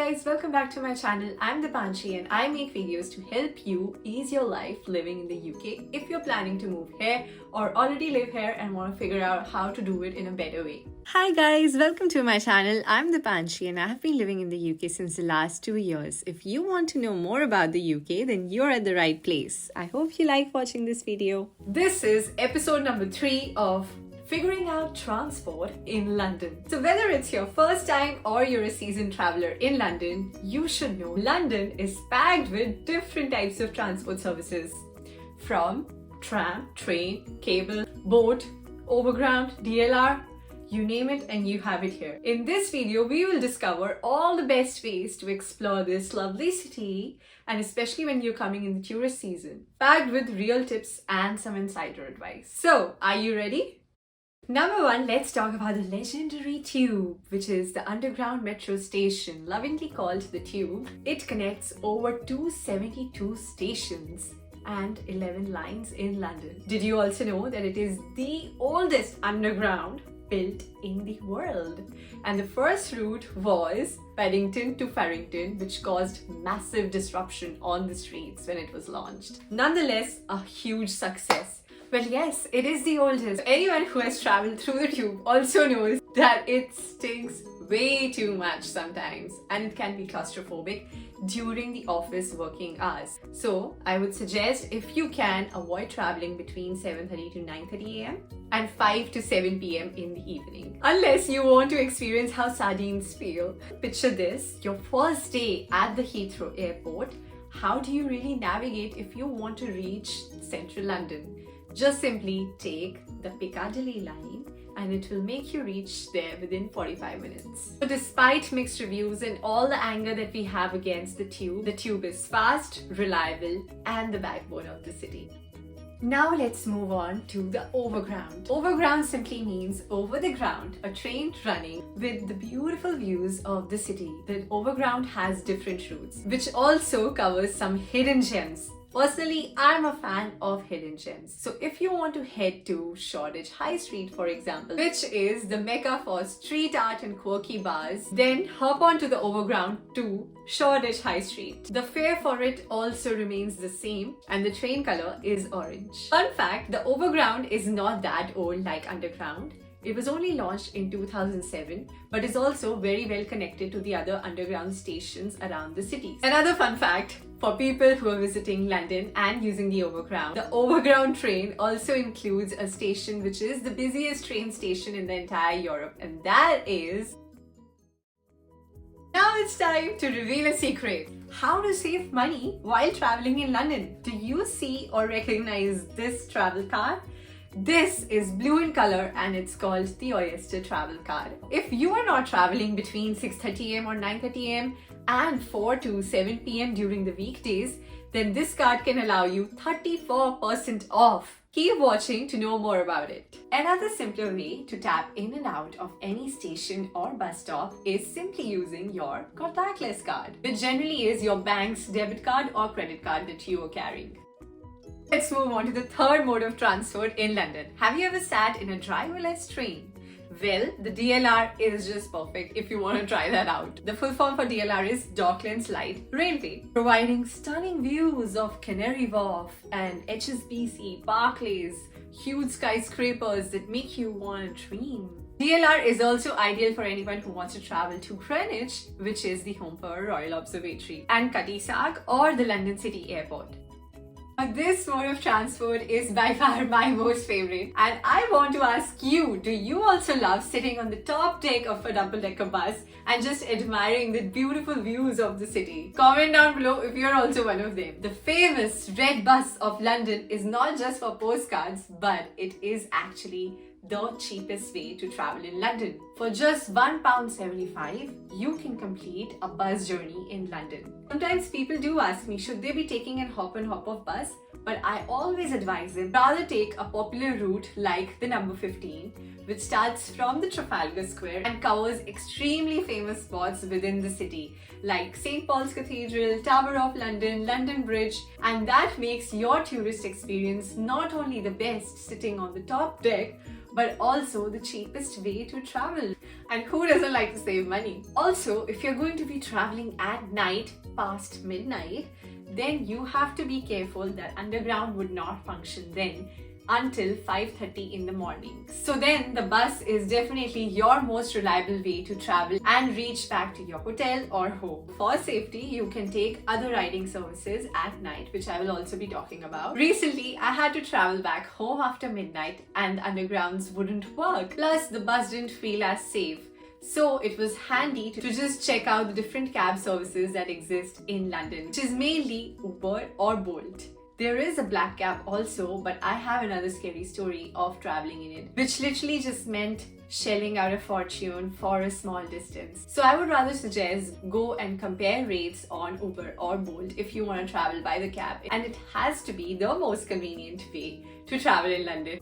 guys, welcome back to my channel. I'm Dipanshi and I make videos to help you ease your life living in the UK if you're planning to move here or already live here and want to figure out how to do it in a better way. Hi guys, welcome to my channel. I'm Dipanshi and I have been living in the UK since the last 2 years. If you want to know more about the UK, then you're at the right place. I hope you like watching this video. This is episode number 3 of Figuring out transport in London. So whether it's your first time or you're a seasoned traveler in London, you should know London is packed with different types of transport services. From tram, train, cable, boat, overground, DLR, you name it and you have it here. In this video, we will discover all the best ways to explore this lovely city, and especially when you're coming in the tourist season, packed with real tips and some insider advice. So, are you ready? Number 1, let's talk about the legendary Tube, which is the underground metro station, lovingly called the Tube. It connects over 272 stations and 11 lines in London. Did you also know that it is the oldest underground built in the world? And the first route was Paddington to Farrington, which caused massive disruption on the streets when it was launched. Nonetheless, a huge success. Well, yes, it is the oldest. Anyone who has traveled through the Tube also knows that it stinks way too much sometimes and it can be claustrophobic during the office working hours. So I would suggest, if you can, avoid traveling between 7:30 to 9:30 am and 5 to 7 pm in the evening. Unless you want to experience how sardines feel. Picture this, your first day at the Heathrow airport. How do you really navigate if you want to reach central London? Just simply take the Piccadilly line and it will make you reach there within 45 minutes. So despite mixed reviews and all the anger that we have against the Tube is fast, reliable and the backbone of the city. Now let's move on to the Overground. Overground simply means over the ground, a train running with the beautiful views of the city. The Overground has different routes, which also covers some hidden gems. Personally, I'm a fan of hidden gems. So if you want to head to Shoreditch High Street, for example, which is the mecca for street art and quirky bars, then hop onto the Overground to Shoreditch High Street. The fare for it also remains the same and the train color is orange. Fun fact, the Overground is not that old like Underground. It was only launched in 2007, but is also very well connected to the other underground stations around the city. Another fun fact, for people who are visiting London and using the Overground train also includes a station which is the busiest train station in the entire Europe, and that is... Now it's time to reveal a secret. How to save money while traveling in London. Do you see or recognize this travel card? This is blue in color and it's called the Oyster Travel Card. If you are not traveling between 6:30 am or 9:30 am and 4 to 7 pm during the weekdays, then this card can allow you 34% off. Keep watching to know more about it. Another simpler way to tap in and out of any station or bus stop is simply using your contactless card, which generally is your bank's debit card or credit card that you are carrying. Let's move on to the third mode of transport in London. Have you ever sat in a driverless train? Well, the DLR is just perfect if you want to try that out. The full form for DLR is Docklands Light Railway, providing stunning views of Canary Wharf and HSBC, Barclays, huge skyscrapers that make you want to dream. DLR is also ideal for anyone who wants to travel to Greenwich, which is the home for Royal Observatory, and Cutty Sark or the London City Airport. This mode of transport is by far my most favorite, and I want to ask you, do you also love sitting on the top deck of a double-decker bus and just admiring the beautiful views of the city? Comment down below if you're also one of them. The famous Red Bus of London is not just for postcards, but it is actually the cheapest way to travel in London. For just £1.75, you can complete a bus journey in London. Sometimes people do ask me, should they be taking an hop and hop of bus? But I always advise them rather take a popular route like the number 15, which starts from the Trafalgar Square and covers extremely famous spots within the city like St. Paul's Cathedral, Tower of London, London Bridge, and that makes your tourist experience not only the best sitting on the top deck, but also the cheapest way to travel. And who doesn't like to save money? Also, if you're going to be traveling at night past midnight, then you have to be careful that underground would not function then until 5:30 in the morning. So then the bus is definitely your most reliable way to travel and reach back to your hotel or home. For safety, you can take other riding services at night, which I will also be talking about. Recently, I had to travel back home after midnight and undergrounds wouldn't work. Plus, the bus didn't feel as safe. So it was handy to just check out the different cab services that exist in London, which is mainly Uber or Bolt. There is a black cab also, but I have another scary story of traveling in it, which literally just meant shelling out a fortune for a small distance. So I would rather suggest go and compare rates on Uber or Bolt if you want to travel by the cab, and it has to be the most convenient way to travel in London.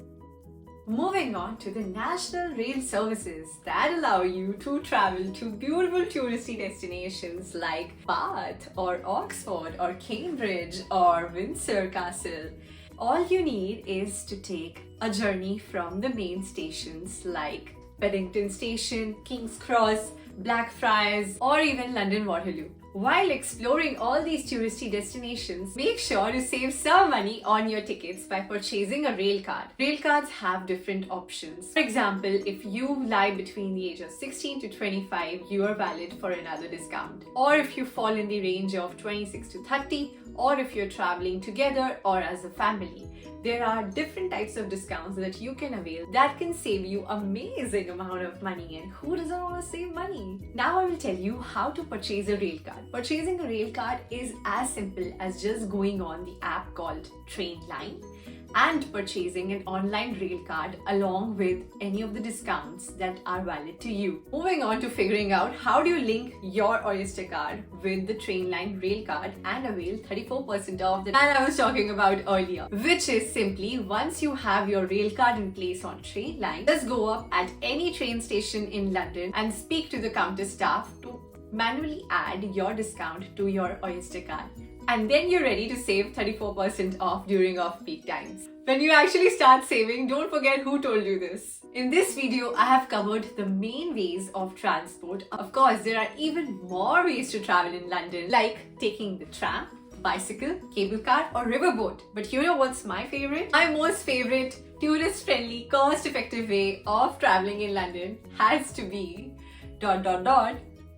Moving on to the national rail services that allow you to travel to beautiful touristy destinations like Bath or Oxford or Cambridge or Windsor Castle. All you need is to take a journey from the main stations like Paddington Station, King's Cross, Blackfriars, or even London Waterloo. While exploring all these touristy destinations, make sure to save some money on your tickets by purchasing a rail card. Rail cards have different options. For example, if you lie between the age of 16 to 25, you are valid for another discount. Or if you fall in the range of 26 to 30, or if you're traveling together or as a family. There are different types of discounts that you can avail that can save you amazing amount of money, and who doesn't want to save money? Now I will tell you how to purchase a rail card. Purchasing a rail card is as simple as just going on the app called Trainline and purchasing an online rail card along with any of the discounts that are valid to you. Moving on to figuring out how do you link your Oyster card with the Trainline rail card and avail 34% off that I was talking about earlier, which is simply once you have your rail card in place on Trainline, just go up at any train station in London and speak to the counter staff to manually add your discount to your Oyster card. And then you're ready to save 34% off during off-peak times. When you actually start saving, don't forget who told you this. In this video, I have covered the main ways of transport. Of course, there are even more ways to travel in London, like taking the tram, bicycle, cable car, or riverboat. But you know what's my favorite? My most favorite, tourist-friendly, cost-effective way of traveling in London has to be ...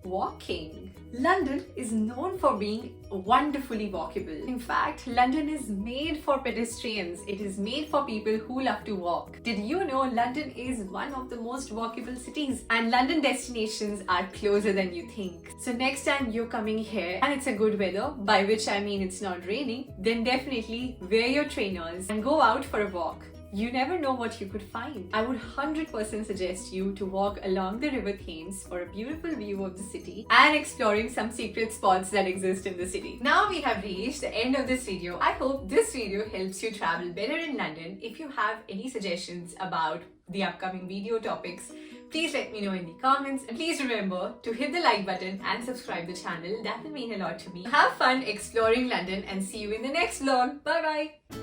walking. London is known for being wonderfully walkable. In fact, London is made for pedestrians. It is made for people who love to walk. Did you know London is one of the most walkable cities? And London destinations are closer than you think. So next time you're coming here and it's a good weather, by which I mean it's not raining, then definitely wear your trainers and go out for a walk. You never know what you could find. I would 100% suggest you to walk along the River Thames for a beautiful view of the city and exploring some secret spots that exist in the city. Now we have reached the end of this video. I hope this video helps you travel better in London. If you have any suggestions about the upcoming video topics, please let me know in the comments, and please remember to hit the like button and subscribe the channel. That will mean a lot to me. Have fun exploring London and see you in the next vlog. Bye bye.